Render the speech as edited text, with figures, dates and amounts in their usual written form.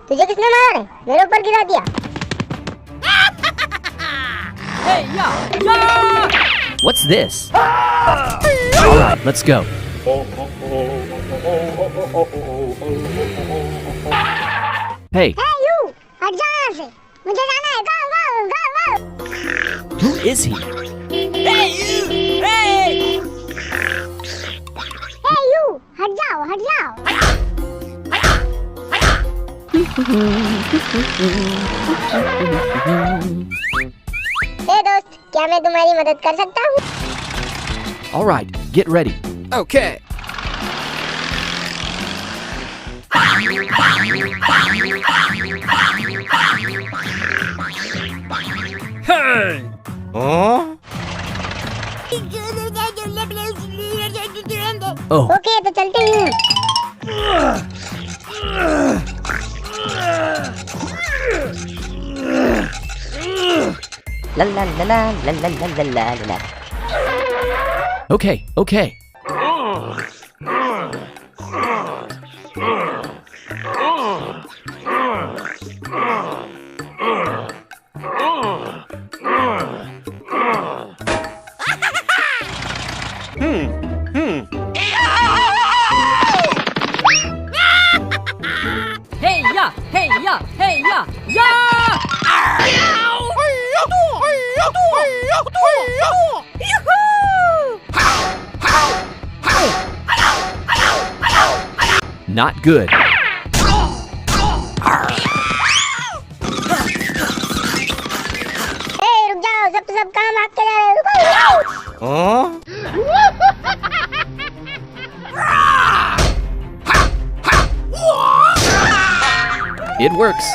तुझे किसने मारा रे? मेरे ऊपर गिरा दिया। Hey, yeah! What's this? All right, let's go. Hey, Hey you, हट जा यहाँ से। मुझे जाना है। Go. who is he? Hey, you! Hey! Hey you, हट जाओ। हे दोस्त, क्या मैं तुम्हारी मदद कर सकता हूँ? All right, get ready. Okay. Hey! Oh, okay, तो चलते हैं। La la la la la la la la la la. okay, okay. Hey, yeah! Hey, yeah! Hey, yeah! Yeah! Not good. हे रुक जाओ, सब कहाँ भाग के जा रहे हो? रुको। It works.